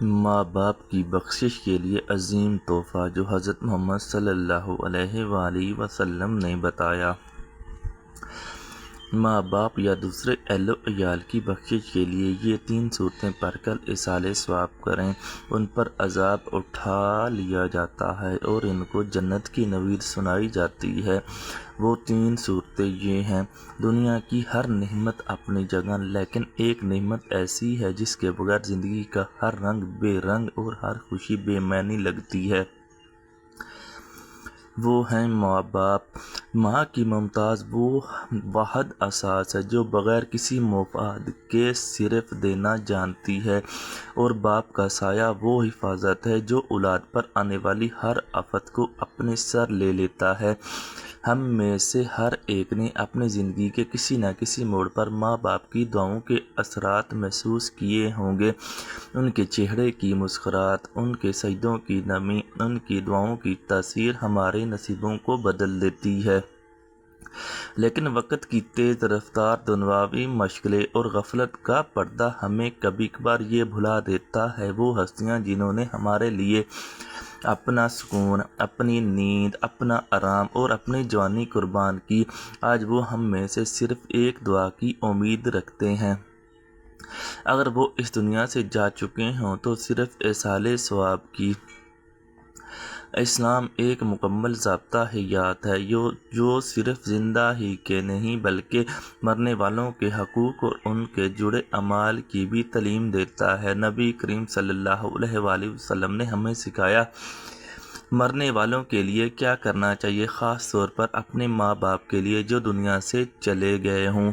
ماں باپ کی بخشش کے لیے عظیم تحفہ جو حضرت محمد صلی اللہ علیہ وآلہ وسلم نے بتایا۔ ماں باپ یا دوسرے اہل و عیال کی بخشش کے لیے یہ 3 صورتیں پڑھ کر ایصال ثواب کریں۔ ان پر عذاب اٹھا لیا جاتا ہے اور ان کو جنت کی نوید سنائی جاتی ہے۔ وہ 3 صورتیں یہ ہیں۔ دنیا کی ہر نعمت اپنی جگہ، لیکن ایک نعمت ایسی ہے جس کے بغیر زندگی کا ہر رنگ بے رنگ اور ہر خوشی بے معنی لگتی ہے۔ وہ ہیں ماں باپ۔ ماں کی ممتاز وہ واحد اساس ہے جو بغیر کسی مفاد کے صرف دینا جانتی ہے، اور باپ کا سایہ وہ حفاظت ہے جو اولاد پر آنے والی ہر آفت کو اپنے سر لے لیتا ہے۔ ہم میں سے ہر ایک نے اپنی زندگی کے کسی نہ کسی موڑ پر ماں باپ کی دعاؤں کے اثرات محسوس کیے ہوں گے۔ ان کے چہرے کی مسکراہٹ، ان کے سجدوں کی نمی، ان کی دعاؤں کی تاثیر ہمارے نصیبوں کو بدل دیتی ہے۔ لیکن وقت کی تیز رفتار، دنیاوی مشغلے اور غفلت کا پردہ ہمیں کبھی کبھار یہ بھلا دیتا ہے وہ ہستیاں جنہوں نے ہمارے لیے اپنا سکون، اپنی نیند، اپنا آرام اور اپنی جوانی قربان کی، آج وہ ہم میں سے صرف ایک دعا کی امید رکھتے ہیں۔ اگر وہ اس دنیا سے جا چکے ہوں تو صرف ایصال ثواب کی۔ اسلام ایک مکمل ضابطہ حیات ہے جو صرف زندہ ہی کے نہیں بلکہ مرنے والوں کے حقوق اور ان کے جڑے اعمال کی بھی تعلیم دیتا ہے۔ نبی کریم صلی اللہ علیہ وآلہ وسلم نے ہمیں سکھایا مرنے والوں کے لیے کیا کرنا چاہیے، خاص طور پر اپنے ماں باپ کے لیے جو دنیا سے چلے گئے ہوں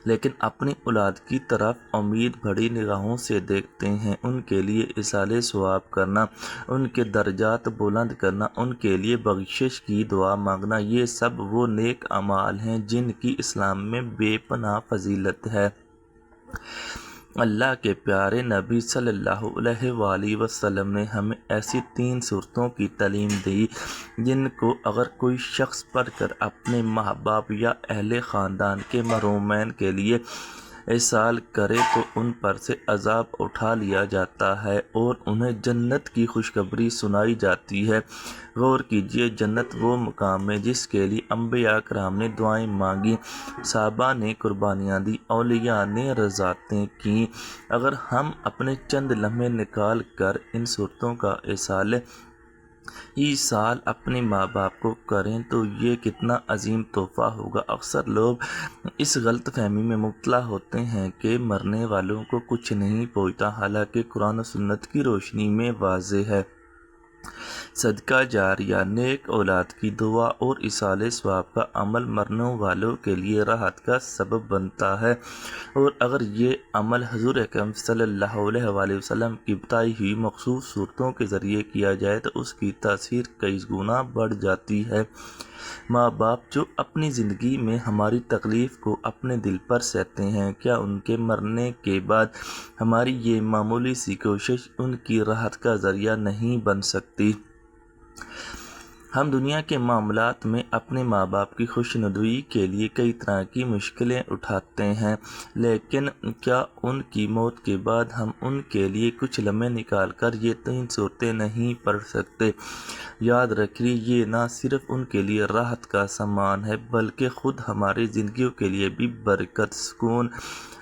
لیکن اپنی اولاد کی طرف امید بھری نگاہوں سے دیکھتے ہیں۔ ان کے لیے ایصال ثواب کرنا، ان کے درجات بلند کرنا، ان کے لیے بخشش کی دعا مانگنا، یہ سب وہ نیک اعمال ہیں جن کی اسلام میں بے پناہ فضیلت ہے۔ اللہ کے پیارے نبی صلی اللہ علیہ وآلہ وسلم نے ہمیں ایسی 3 صورتوں کی تعلیم دی جن کو اگر کوئی شخص پڑھ کر اپنے ماں باپ یا اہل خاندان کے محرومین کے لیے ایصال کرے تو ان پر سے عذاب اٹھا لیا جاتا ہے اور انہیں جنت کی خوشخبری سنائی جاتی ہے۔ غور کیجئے، جنت وہ مقام ہے جس کے لیے انبیاء کرام نے دعائیں مانگی، صحابہ نے قربانیاں دی، اولیاء نے رضاعتیں کیں۔ اگر ہم اپنے چند لمحے نکال کر ان صورتوں کا ایصال اپنے ماں باپ کو کریں تو یہ کتنا عظیم تحفہ ہوگا۔ اکثر لوگ اس غلط فہمی میں مبتلا ہوتے ہیں کہ مرنے والوں کو کچھ نہیں پہنچتا، حالانکہ قرآن و سنت کی روشنی میں واضح ہے۔ صدقہ جاریہ، نیک اولاد کی دعا اور ایصال ثواب کا عمل مرنے والوں کے لیے راحت کا سبب بنتا ہے، اور اگر یہ عمل حضور اکرم صلی اللہ علیہ وآلہ وسلم کی بتائی ہوئی مخصوص صورتوں کے ذریعے کیا جائے تو اس کی تاثیر کئی گنا بڑھ جاتی ہے۔ ماں باپ جو اپنی زندگی میں ہماری تکلیف کو اپنے دل پر سہتے ہیں، کیا ان کے مرنے کے بعد ہماری یہ معمولی سی کوشش ان کی راحت کا ذریعہ نہیں بن سکتی؟ ہم دنیا کے معاملات میں اپنے ماں باپ کی خوشنودی کے لیے کئی طرح کی مشکلیں اٹھاتے ہیں، لیکن کیا ان کی موت کے بعد ہم ان کے لیے کچھ لمحے نکال کر یہ 3 صورتیں نہیں پڑھ سکتے؟ یاد رکھیے، یہ نہ صرف ان کے لیے راحت کا سامان ہے بلکہ خود ہماری زندگیوں کے لیے بھی برکت، سکون،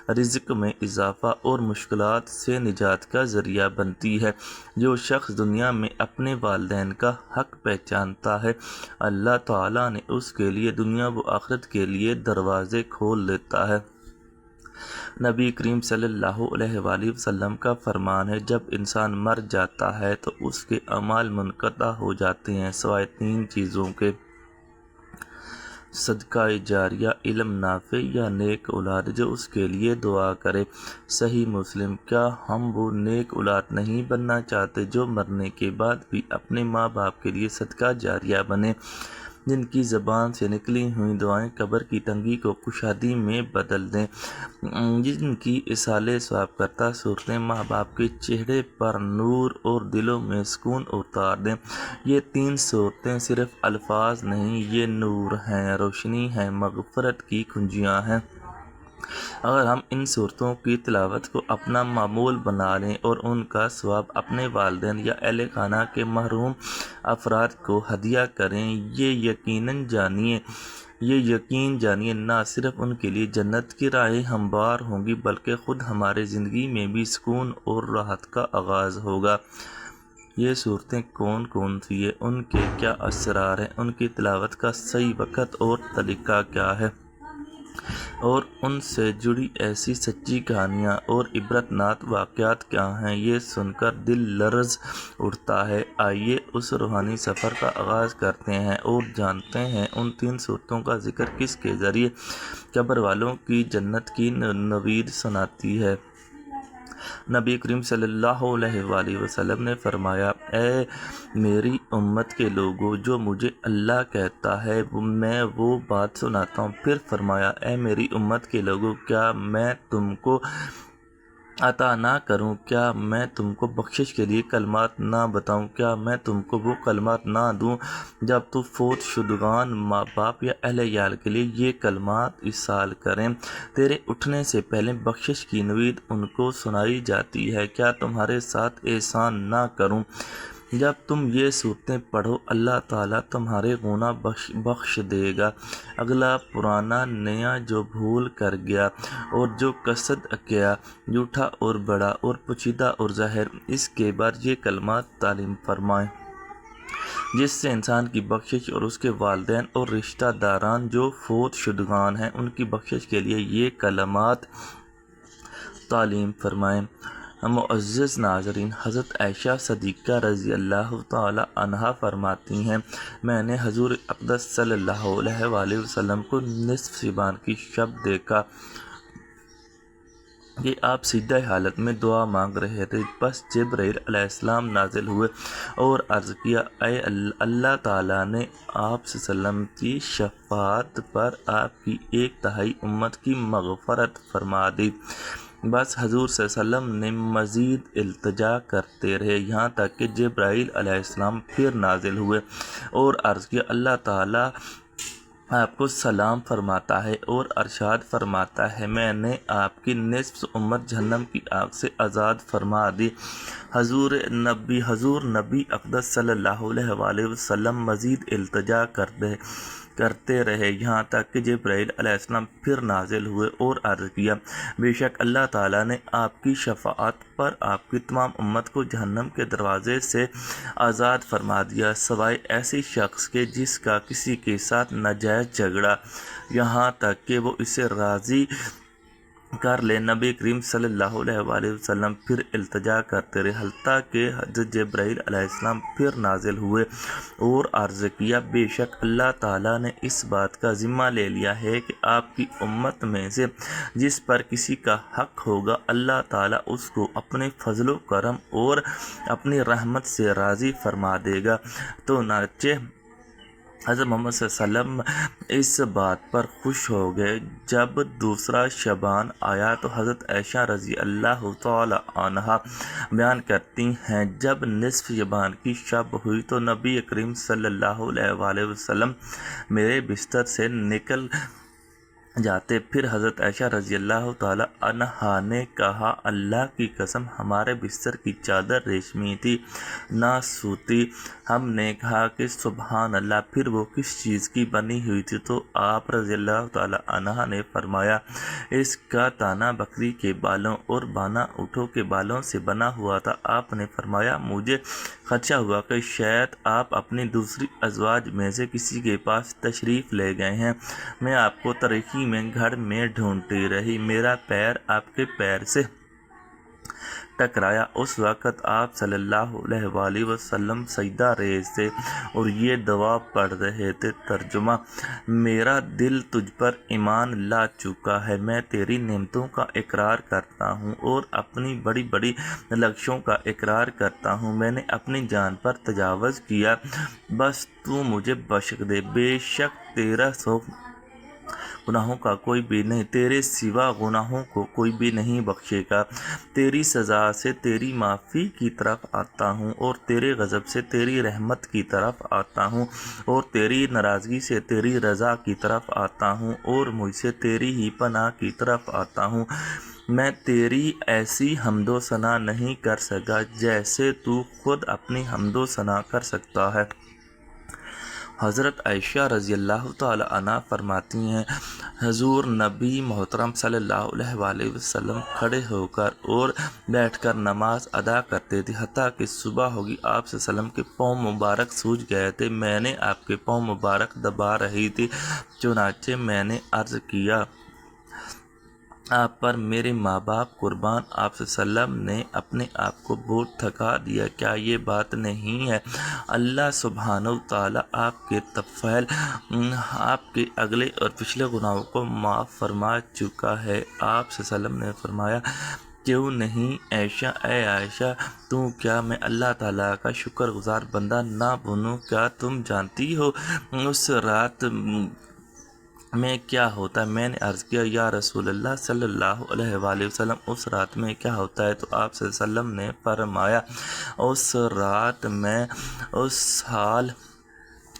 رزق میں اضافہ اور مشکلات سے نجات کا ذریعہ بنتی ہے۔ جو شخص دنیا میں اپنے والدین کا حق پہچانتا ہے، اللہ تعالیٰ نے اس کے لیے دنیا و آخرت کے لیے دروازے کھول دیتا ہے۔ نبی کریم صلی اللہ علیہ وآلہ وسلم کا فرمان ہے، جب انسان مر جاتا ہے تو اس کے اعمال منقطع ہو جاتے ہیں سوائے 3 چیزوں کے: صدقہ جاریہ، علم نافع یا نیک اولاد جو اس کے لیے دعا کرے۔ صحیح مسلم۔ کیا ہم وہ نیک اولاد نہیں بننا چاہتے جو مرنے کے بعد بھی اپنے ماں باپ کے لیے صدقہ جاریہ بنے، جن کی زبان سے نکلی ہوئی دعائیں قبر کی تنگی کو کشادگی میں بدل دیں، جن کی ایصال ثواب کرتا صورتیں ماں باپ کے چہرے پر نور اور دلوں میں سکون اتار دیں؟ یہ 3 صورتیں صرف الفاظ نہیں، یہ نور ہیں، روشنی ہیں، مغفرت کی کنجیاں ہیں۔ اگر ہم ان صورتوں کی تلاوت کو اپنا معمول بنا لیں اور ان کا ثواب اپنے والدین یا اہل خانہ کے محروم افراد کو ہدیہ کریں، یہ یقین جانیے نہ صرف ان کے لیے جنت کی راہیں ہموار ہوں گی بلکہ خود ہماری زندگی میں بھی سکون اور راحت کا آغاز ہوگا۔ یہ صورتیں کون کون سی ہیں، ان کے کیا اسرار ہیں، ان کی تلاوت کا صحیح وقت اور طریقہ کیا ہے، اور ان سے جڑی ایسی سچی کہانیاں اور عبرت ناک واقعات کیا ہیں، یہ سن کر دل لرز اٹھتا ہے۔ آئیے اس روحانی سفر کا آغاز کرتے ہیں اور جانتے ہیں ان 3 صورتوں کا ذکر کس کے ذریعے قبر والوں کی جنت کی نوید سناتی ہے۔ نبی کریم صلی اللہ علیہ وآلہ وسلم نے فرمایا، اے میری امت کے لوگوں، جو مجھے اللہ کہتا ہے میں وہ بات سناتا ہوں۔ پھر فرمایا، اے میری امت کے لوگوں، کیا میں تم کو عطا نہ کروں، کیا میں تم کو بخشش کے لیے کلمات نہ بتاؤں، کیا میں تم کو وہ کلمات نہ دوں جب تو فوت شدگان ماں باپ یا اہل عیال کے لیے یہ کلمات ارسال کریں، تیرے اٹھنے سے پہلے بخشش کی نوید ان کو سنائی جاتی ہے، کیا تمہارے ساتھ احسان نہ کروں؟ جب تم یہ صورتیں پڑھو اللہ تعالیٰ تمہارے گناہ بخش دے گا۔ اگلا پرانا نیا جو بھول کر گیا اور جو قصد کیا، جھوٹا اور بڑا اور پوشیدہ اور ظاہر، اس کے بعد یہ کلمات تعلیم فرمائیں جس سے انسان کی بخشش اور اس کے والدین اور رشتہ داران جو فوت شدگان ہیں ان کی بخشش کے لیے یہ کلمات تعلیم فرمائیں۔ معزز ناظرین، حضرت عائشہ صدیقہ رضی اللہ تعالی عنہا فرماتی ہیں، میں نے حضور اقدس صلی اللہ علیہ وآلہ وسلم کو نصف شعبان کی شب دیکھا کہ آپ سجدہ حالت میں دعا مانگ رہے تھے، بس جبرائیل علیہ السلام نازل ہوئے اور عرض کیا، اے اللہ تعالیٰ نے آپ صلی اللہ علیہ وسلم کی شفاعت پر آپ کی 1/3 امت کی مغفرت فرما دی۔ بس حضور صلی اللہ علیہ وسلم نے مزید التجا کرتے رہے یہاں تک کہ جبرائیل علیہ السلام پھر نازل ہوئے اور عرض کیا، اللہ تعالیٰ آپ کو سلام فرماتا ہے اور ارشاد فرماتا ہے، میں نے آپ کی نصف امت جہنم کی آگ سے آزاد فرما دی۔ حضور نبی اقدس صلی اللہ علیہ وآلہ وسلم مزید التجا کرتے رہے یہاں تک کہ جبرائیل علیہ السلام پھر نازل ہوئے اور عرض کیا، بے شک اللہ تعالیٰ نے آپ کی شفاعت پر آپ کی تمام امت کو جہنم کے دروازے سے آزاد فرما دیا سوائے ایسی شخص کے جس کا کسی کے ساتھ ناجائز جھگڑا، یہاں تک کہ وہ اسے راضی کر لے۔ نبی کریم صلی اللہ علیہ وآلہ وسلم پھر التجا کرتے رہے حتیٰ کہ حضرت جبرائیل علیہ السلام پھر نازل ہوئے اور عرض کیا، بے شک اللہ تعالیٰ نے اس بات کا ذمہ لے لیا ہے کہ آپ کی امت میں سے جس پر کسی کا حق ہوگا اللہ تعالیٰ اس کو اپنے فضل و کرم اور اپنی رحمت سے راضی فرما دے گا۔ تو ناچے حضرت محمد صلی اللہ علیہ وسلم اس بات پر خوش ہو گئے۔ جب دوسرا شعبان آیا تو حضرت عائشہ رضی اللہ تعالی عنہا بیان کرتی ہیں، جب نصف شعبان کی شب ہوئی تو نبی کریم صلی اللہ علیہ وآلہ وسلم میرے بستر سے نکل جاتے، پھر حضرت عائشہ رضی اللہ تعالی عنہا نے کہا، اللہ کی قسم ہمارے بستر کی چادر ریشمی تھی نہ سوتی۔ ہم نے کہا کہ سبحان اللہ، پھر وہ کس چیز کی بنی ہوئی تھی؟ تو آپ رضی اللہ تعالی عنہ نے فرمایا، اس کا تانا بکری کے بالوں اور بانا اونٹوں کے بالوں سے بنا ہوا تھا۔ آپ نے فرمایا، مجھے خدشہ ہوا کہ شاید آپ اپنی دوسری ازواج میں سے کسی کے پاس تشریف لے گئے ہیں۔ میں آپ کو تاریکی میں گھر میں ڈھونڈتی رہی، میرا پیر آپ کے پیر سے ٹکرایا۔ اس وقت آپ صلی اللہ علیہ وآلہ وسلم سجدہ ریز تھے اور یہ دعا پڑھ رہے تھے۔ ترجمہ، میرا دل تجھ پر ایمان لا چکا ہے، میں تیری نعمتوں کا اقرار کرتا ہوں اور اپنی بڑی بڑی لغزشوں کا اقرار کرتا ہوں۔ میں نے اپنی جان پر تجاوز کیا، بس تو مجھے بخش دے۔ بے شک تیرا خوف گناہوں کا کوئی بھی نہیں، تیرے سوا گناہوں کو کوئی بھی نہیں بخشے گا۔ تیری سزا سے تیری معافی کی طرف آتا ہوں، اور تیرے غضب سے تیری رحمت کی طرف آتا ہوں، اور تیری ناراضگی سے تیری رضا کی طرف آتا ہوں، اور مجھ سے تیری ہی پناہ کی طرف آتا ہوں۔ میں تیری ایسی حمد و ثنا نہیں کر سکا جیسے تو خود اپنی حمد و ثنا کر سکتا ہے۔ حضرت عائشہ رضی اللہ تعالی عنہ فرماتی ہیں، حضور نبی محترم صلی اللہ علیہ وآلہ وسلم کھڑے ہو کر اور بیٹھ کر نماز ادا کرتے تھے، حتیٰ کہ صبح ہوگی آپ صلی اللہ علیہ وسلم کے پاؤں مبارک سوج گئے تھے۔ میں نے آپ کے پاؤں مبارک دبا رہی تھی، چنانچہ میں نے عرض کیا، آپ پر میرے ماں باپ قربان۔ آپ صلی اللہ علیہ وسلم نے اپنے آپ کو بہت تھکا دیا، کیا یہ بات نہیں ہے؟ اللہ سبحانہ وتعالیٰ آپ کے طفیل، آپ کے اگلے اور پچھلے گناہوں کو معاف فرما چکا ہے۔ آپ صلی اللہ علیہ وسلم نے فرمایا، کیوں نہیں عائشہ، اے عائشہ، تو کیا میں اللہ تعالیٰ کا شکر گزار بندہ نہ بنوں؟ کیا تم جانتی ہو اس رات میں کیا ہوتا ہے؟ میں نے عرض کیا، یا رسول اللہ صلی اللہ علیہ وآلہ وسلم، اس رات میں کیا ہوتا ہے؟ تو آپ صلی اللہ علیہ وسلم نے فرمایا، اس رات میں اس سال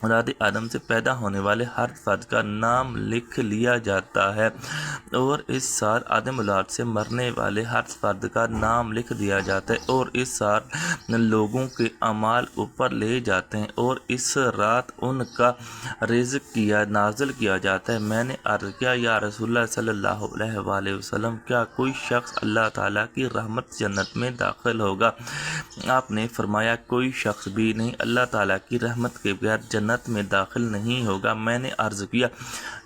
اولاد آدم سے پیدا ہونے والے ہر فرد کا نام لکھ لیا جاتا ہے، اور اس سال آدم اولاد سے مرنے والے ہر فرد کا نام لکھ دیا جاتا ہے، اور اس سال لوگوں کے اعمال اوپر لے جاتے ہیں، اور اس رات ان کا رزق نازل کیا جاتا ہے۔ میں نے عرض کیا، یا رسول اللہ صلی اللہ علیہ وآلہ وسلم، کیا کوئی شخص اللہ تعالیٰ کی رحمت جنت میں داخل ہوگا؟ آپ نے فرمایا، کوئی شخص بھی نہیں اللہ تعالیٰ کی رحمت کے بغیر جنت میں داخل نہیں ہوگا۔ میں نے عرض کیا،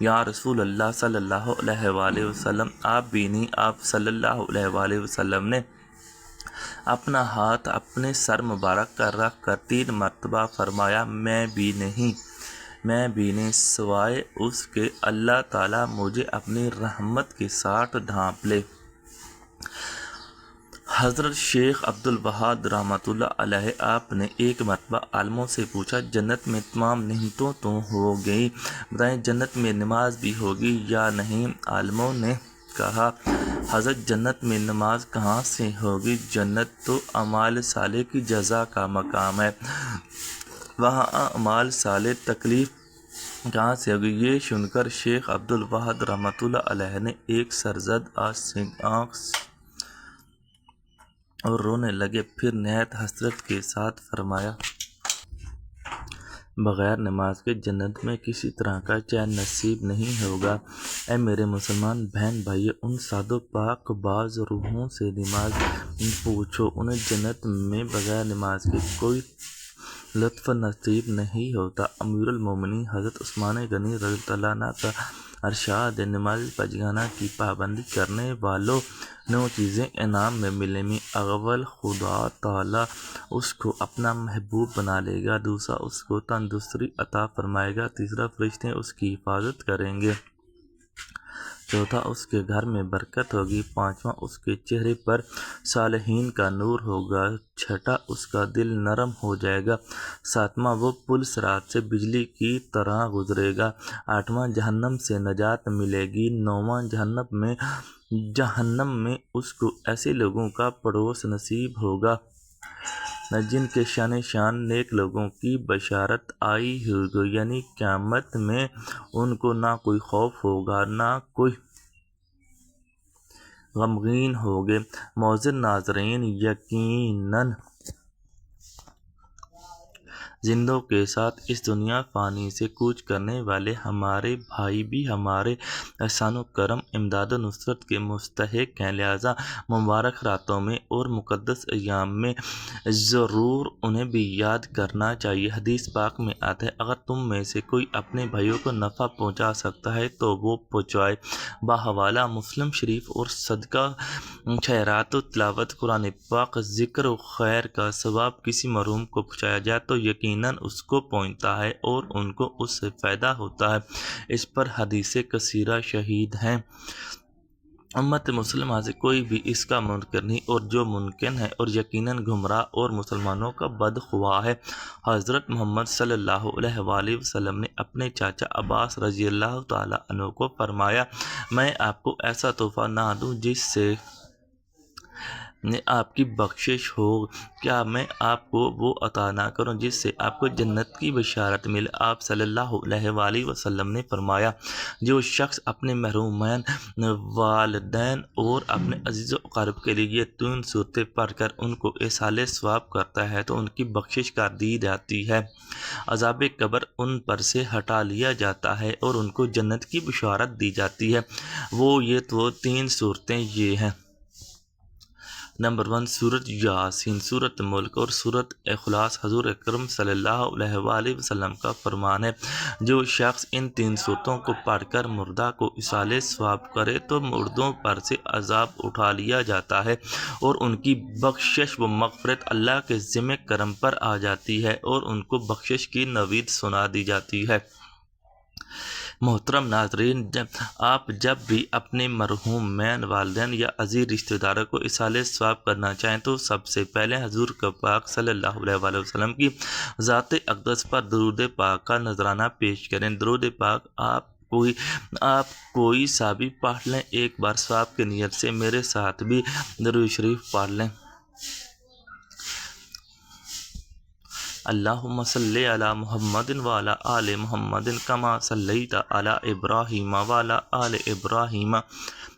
یا رسول اللہ صلی اللہ علیہ وآلہ وسلم، آپ بھی نہیں؟ آپ صلی اللہ علیہ وآلہ وسلم نے اپنا ہاتھ اپنے سر مبارک پر رکھ کر 3 مرتبہ فرمایا، میں بھی نہیں، سوائے اس کے اللہ تعالیٰ مجھے اپنی رحمت کے ساتھ ڈھانپ لے۔ حضرت شیخ عبدالوہاب رحمۃ اللہ علیہ، آپ نے ایک مرتبہ عالموں سے پوچھا، جنت میں تمام نعمتوں تو ہو گئی، بتائیں جنت میں نماز بھی ہوگی یا نہیں؟ عالموں نے کہا، حضرت جنت میں نماز کہاں سے ہوگی؟ جنت تو اعمال صالح کی جزا کا مقام ہے، وہاں اعمال صالح تکلیف کہاں سے ہوگی؟ یہ سن کر شیخ عبدالوہاب رحمۃ اللہ علیہ نے ایک سرزد آنکھ اور رونے لگے، پھر نہایت حسرت کے ساتھ فرمایا، بغیر نماز کے جنت میں کسی طرح کا چین نصیب نہیں ہوگا۔ اے میرے مسلمان بہن بھائیو، ان سعد و پاک باز روحوں سے نماز پوچھو، انہیں جنت میں بغیر نماز کے کوئی لطف نصیب نہیں ہوتا۔ امیر المومنین حضرت عثمان غنی رضی اللہ عنہ کا ارشاد ہے، نماز پنجگانہ کی پابندی کرنے والوں 9 چیزیں انعام میں ملیں گی۔ اول، خدا تعالیٰ اس کو اپنا محبوب بنا لے گا۔ دوسرا، اس کو تندرستی عطا فرمائے گا۔ تیسرا، فرشتے اس کی حفاظت کریں گے۔ چوتھا، اس کے گھر میں برکت ہوگی۔ پانچواں، اس کے چہرے پر صالحین کا نور ہوگا۔ چھٹا، اس کا دل نرم ہو جائے گا۔ ساتواں، وہ پل صراط سے بجلی کی طرح گزرے گا۔ آٹھواں، جہنم سے نجات ملے گی۔ نوواں، جہنم میں اس کو ایسے لوگوں کا پڑوس نصیب ہوگا جن کے شان نیک لوگوں کی بشارت آئی ہوگی، یعنی قیامت میں ان کو نہ کوئی خوف ہوگا نہ کوئی غمگین ہوگے۔ معزز ناظرین، یقیناً زندوں کے ساتھ اس دنیا فانی سے کوچ کرنے والے ہمارے بھائی بھی ہمارے احسان و کرم، امداد و نصرت کے مستحق ہیں، لہٰذا مبارک راتوں میں اور مقدس ایام میں ضرور انہیں بھی یاد کرنا چاہیے۔ حدیث پاک میں آتا ہے، اگر تم میں سے کوئی اپنے بھائیوں کو نفع پہنچا سکتا ہے تو وہ پہنچائے۔ بحوالہ مسلم شریف۔ اور صدقہ خیرات و تلاوت قرآن پاک، ذکر و خیر کا ثواب کسی محروم کو پہنچایا جائے تو یقیناً اس کو پہنچتا ہے اور ان کو اس سے فائدہ ہوتا ہے۔ اس پر حدیث کثیرہ شہید ہیں۔ امت مسلمہ سے کوئی بھی اس کا منکر نہیں، اور جو ممکن ہے اور یقیناً گمراہ اور مسلمانوں کا بدخواہ ہے۔ حضرت محمد صلی اللہ علیہ وآلہ وسلم نے اپنے چاچا عباس رضی اللہ تعالیٰ عنہ کو فرمایا، میں آپ کو ایسا تحفہ نہ دوں جس سے آپ کی بخشش ہو؟ کیا میں آپ کو وہ عطا نہ کروں جس سے آپ کو جنت کی بشارت ملے؟ آپ صلی اللہ علیہ وآلہ وسلم نے فرمایا، جو شخص اپنے محرومین والدین اور اپنے عزیز و اقارب کے لیے یہ 3 صورتیں پڑھ کر ان کو ایصال ثواب کرتا ہے تو ان کی بخشش کر دی جاتی ہے، عذاب قبر ان پر سے ہٹا لیا جاتا ہے اور ان کو جنت کی بشارت دی جاتی ہے۔ وہ 3 صورتیں یہ ہیں: نمبر 1، سورۃ یاسین، سورۃ ملک اور سورۃ اخلاص۔ حضور اکرم صلی اللہ علیہ وآلہ وسلم کا فرمان ہے، جو شخص ان 3 صورتوں کو پڑھ کر مردہ کو ایصال ثواب کرے تو مردوں پر سے عذاب اٹھا لیا جاتا ہے اور ان کی بخشش و مغفرت اللہ کے ذمہ کرم پر آ جاتی ہے اور ان کو بخشش کی نوید سنا دی جاتی ہے۔ محترم ناظرین، آپ جب بھی اپنے مرحومین والدین یا عزیز رشتہ داروں کو ایصال ثواب کرنا چاہیں تو سب سے پہلے حضور پاک صلی اللہ علیہ وآلہ وسلم کی ذات اقدس پر درود پاک کا نذرانہ پیش کریں۔ درود پاک آپ کوئی سا بھی پڑھ لیں، ایک بار ثواب کی نیت سے میرے ساتھ بھی درود شریف پڑھ لیں۔ اللہم صلی علی محمد وعلی آل محمد کما صلیت علی ابراہیم وعلی آل ابراہیم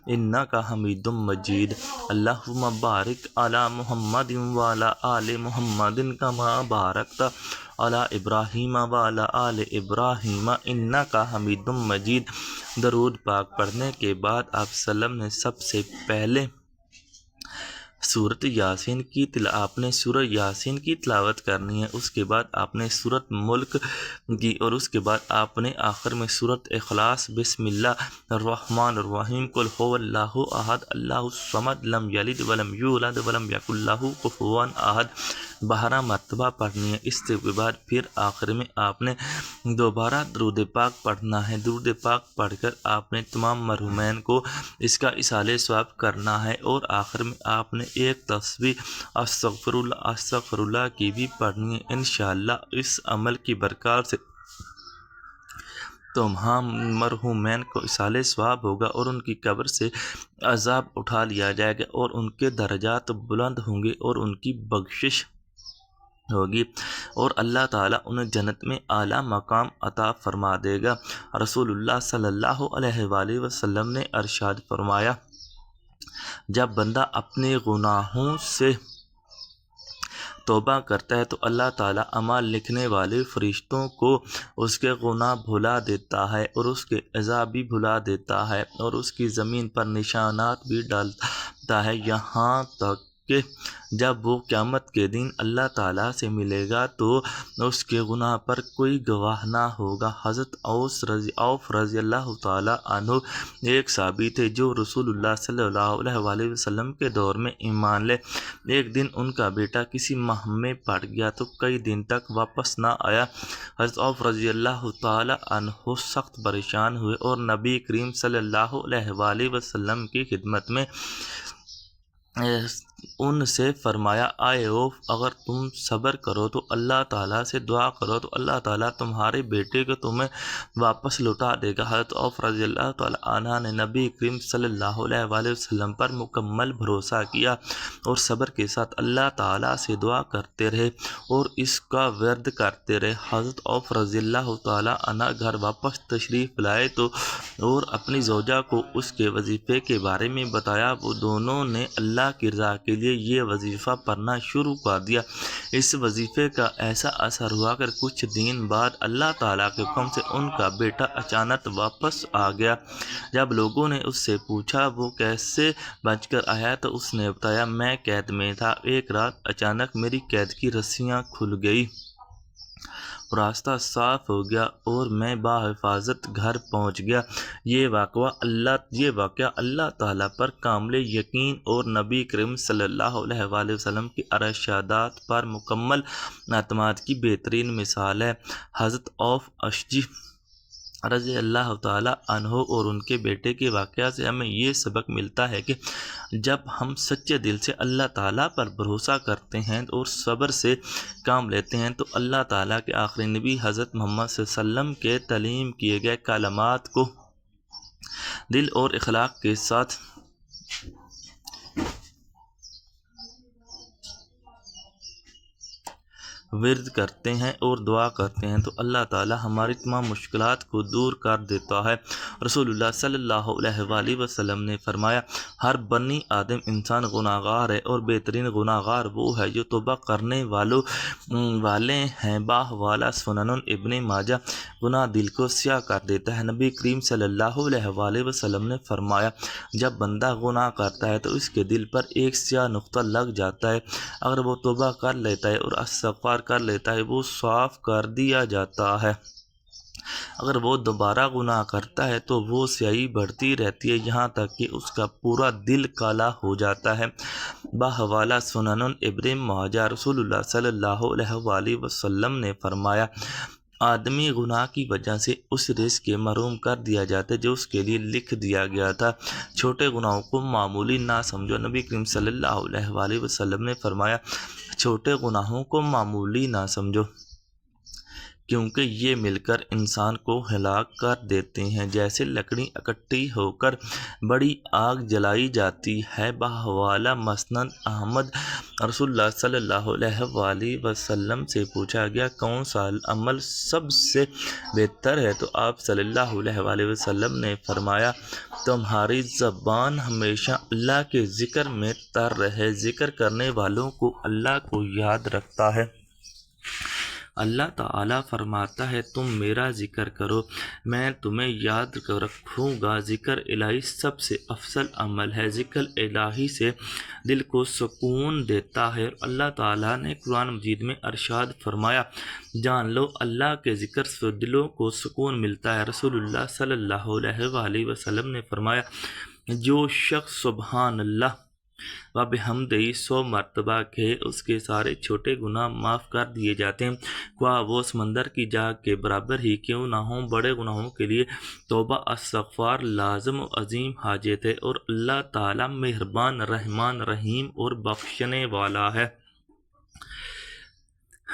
انک حمید مجید۔ اللہم بارک علی محمد وعلی آل محمد کما بارکت علی ابراہیم وعلی آل ابراہیم انک حمید مجید۔ درود پاک پڑھنے کے بعد آپ وسلم نے سب سے پہلے آپ نے سورہ یاسین کی تلاوت کرنی ہے، اس کے بعد آپ نے سورۃ ملک کی، اور اس کے بعد آپ نے آخر میں سورۃ اخلاص، بسم اللہ الرحمن الرحیم، قل هو اللہ احد اللہ الصمد لم یلد ولم یولد ولم یکن لہ کفوا احد 12 مرتبہ پڑھنی ہے۔ اس کے بعد پھر آخر میں آپ نے دوبارہ درود پاک پڑھنا ہے۔ درود پاک پڑھ کر آپ نے تمام مرحومین کو اس کا ایصال ثواب کرنا ہے، اور آخر میں آپ نے ایک تسبیح استغفر اللہ استغفر اللہ کی بھی پڑھنی ہے۔ انشاءاللہ اس عمل کی برکات سے تمام مرحومین کو ایصال ثواب ہوگا اور ان کی قبر سے عذاب اٹھا لیا جائے گا اور ان کے درجات بلند ہوں گے اور ان کی بخشش ہوگی، اور اللہ تعالیٰ انہیں جنت میں اعلیٰ مقام عطا فرما دے گا۔ رسول اللہ صلی اللہ علیہ وآلہ وسلم نے ارشاد فرمایا، جب بندہ اپنے گناہوں سے توبہ کرتا ہے تو اللہ تعالیٰ اعمال لکھنے والے فرشتوں کو اس کے گناہ بھلا دیتا ہے اور اس کے عذاب بھی بھلا دیتا ہے اور اس کی زمین پر نشانات بھی ڈالتا ہے، یہاں تک کہ جب وہ قیامت کے دن اللہ تعالیٰ سے ملے گا تو اس کے گناہ پر کوئی گواہ نہ ہوگا۔ حضرت عوف رضی اللہ تعالیٰ عنہ ایک صحابی تھے جو رسول اللہ صلی اللہ علیہ وآلہ وسلم کے دور میں ایمان لے۔ ایک دن ان کا بیٹا کسی ماہ میں پڑ گیا تو کئی دن تک واپس نہ آیا۔ حضرت عوف رضی اللہ تعالیٰ عنہ سخت پریشان ہوئے اور نبی کریم صلی اللہ علیہ وآلہ وسلم کی خدمت میں ان سے فرمایا، آئے عوف، اگر تم صبر کرو تو اللہ تعالیٰ سے دعا کرو تو اللہ تعالیٰ تمہارے بیٹے کو تمہیں واپس لوٹا دے گا۔ حضرت عوف رضی اللہ تعالیٰ عنہ نے نبی کریم صلی اللہ علیہ وآلہ وسلم پر مکمل بھروسہ کیا اور صبر کے ساتھ اللہ تعالیٰ سے دعا کرتے رہے اور اس کا ورد کرتے رہے۔ حضرت عوف رضی اللہ تعالیٰ عنہ گھر واپس تشریف لائے تو اور اپنی زوجہ کو اس کے وظیفے کے بارے میں بتایا۔ وہ دونوں نے اللہ کی رضا کے لیے یہ وظیفہ پڑھنا شروع کر دیا۔ اس وظیفے کا ایسا اثر ہوا کہ کچھ دن بعد اللہ تعالیٰ کے حکم سے ان کا بیٹا اچانک واپس آ گیا۔ جب لوگوں نے اس سے پوچھا وہ کیسے بچ کر آیا تو اس نے بتایا، میں قید میں تھا، ایک رات اچانک میری قید کی رسیاں کھل گئی، راستہ صاف ہو گیا اور میں بحفاظت گھر پہنچ گیا۔ یہ واقعہ اللہ تعالیٰ پر کامل یقین اور نبی کریم صلی اللہ علیہ وآلہ وسلم کی ارشادات پر مکمل اعتماد کی بہترین مثال ہے۔ حضرت عوف اشجعی رضی اللہ تعالیٰ عنہ اور ان کے بیٹے کے واقعہ سے ہمیں یہ سبق ملتا ہے کہ جب ہم سچے دل سے اللہ تعالیٰ پر بھروسہ کرتے ہیں اور صبر سے کام لیتے ہیں تو اللہ تعالیٰ کے آخری نبی حضرت محمد صلی اللہ علیہ وسلم کے تعلیم کیے گئے کلمات کو دل اور اخلاق کے ساتھ ورد کرتے ہیں اور دعا کرتے ہیں تو اللہ تعالیٰ ہماری تمام مشکلات کو دور کر دیتا ہے۔ رسول اللہ صلی اللہ علیہ وآلہ وسلم نے فرمایا، ہر بنی آدم انسان گناہ گار ہے اور بہترین گناہ گار وہ ہے جو توبہ کرنے والے ہیں۔ باہ والا سنن ابن ماجہ۔ گناہ دل کو سیاہ کر دیتا ہے۔ نبی کریم صلی اللہ علیہ وآلہ وسلم نے فرمایا، جب بندہ گناہ کرتا ہے تو اس کے دل پر ایک سیاہ نقطہ لگ جاتا ہے، اگر وہ توبہ کر لیتا ہے اور استغفار کر لیتا ہے وہ صاف کر دیا جاتا ہے، اگر وہ دوبارہ گناہ کرتا ہے تو وہ سیاہی بڑھتی رہتی ہے یہاں تک کہ اس کا پورا دل کالا ہو جاتا ہے۔ بحوالہ سنن ابن ماجہ۔ رسول اللہ صلی اللہ علیہ وآلہ وسلم نے فرمایا، آدمی گناہ کی وجہ سے اس رزق کے محروم کر دیا جاتا ہے جو اس کے لیے لکھ دیا گیا تھا۔ چھوٹے گناہوں کو معمولی نہ سمجھو۔ نبی کریم صلی اللہ علیہ وآلہ وسلم نے فرمایا، چھوٹے گناہوں کو معمولی نہ سمجھو کیونکہ یہ مل کر انسان کو ہلاک کر دیتے ہیں، جیسے لکڑی اکٹھی ہو کر بڑی آگ جلائی جاتی ہے۔ بحوالہ مسند احمد۔ رسول اللہ صلی اللہ علیہ وآلہ وسلم سے پوچھا گیا، کون سا عمل سب سے بہتر ہے؟ تو آپ صلی اللہ علیہ وآلہ وسلم نے فرمایا، تمہاری زبان ہمیشہ اللہ کے ذکر میں تر رہے۔ ذکر کرنے والوں کو اللہ کو یاد رکھتا ہے۔ اللہ تعالیٰ فرماتا ہے، تم میرا ذکر کرو میں تمہیں یاد رکھوں گا۔ ذکر الہی سب سے افضل عمل ہے۔ ذکر الہی سے دل کو سکون دیتا ہے۔ اللہ تعالیٰ نے قرآن مجید میں ارشاد فرمایا، جان لو اللہ کے ذکر سے دلوں کو سکون ملتا ہے۔ رسول اللہ صلی اللہ علیہ وآلہ وسلم نے فرمایا، جو شخص سبحان اللہ وبحمدہ 100 مرتبہ کہے اس کے سارے چھوٹے گناہ معاف کر دیے جاتے ہیں، خواہ وہ سمندر کی جاگ کے برابر ہی کیوں نہ ہوں۔ بڑے گناہوں کے لیے توبہ استغفار لازم و عظیم حاجت ہے اور اللہ تعالیٰ مہربان رحمان رحیم اور بخشنے والا ہے۔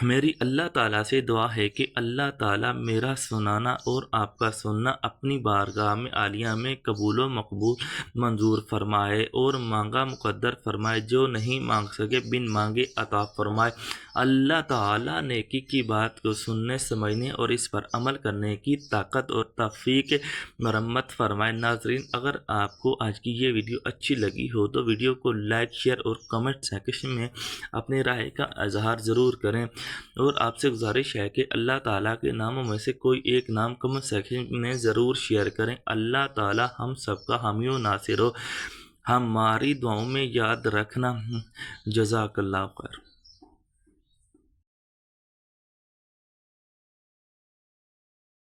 میری اللہ تعالیٰ سے دعا ہے کہ اللہ تعالیٰ میرا سنانا اور آپ کا سننا اپنی بارگاہ میں عالیہ میں قبول و مقبول منظور فرمائے اور مانگا مقدر فرمائے، جو نہیں مانگ سکے بن مانگے عطا فرمائے۔ اللہ تعالیٰ نیکی کی بات کو سننے سمجھنے اور اس پر عمل کرنے کی طاقت اور توفیق مرمت فرمائے۔ ناظرین، اگر آپ کو آج کی یہ ویڈیو اچھی لگی ہو تو ویڈیو کو لائک شیئر اور کمنٹ سیکشن میں اپنی رائے کا اظہار ضرور کریں، اور آپ سے گزارش ہے کہ اللہ تعالیٰ کے ناموں میں سے کوئی ایک نام کمنٹ سیکشن میں ضرور شیئر کریں۔ اللہ تعالیٰ ہم سب کا حامی و ناصر ہو، ہماری دعاؤں میں یاد رکھنا۔ جزاک اللہ خیر۔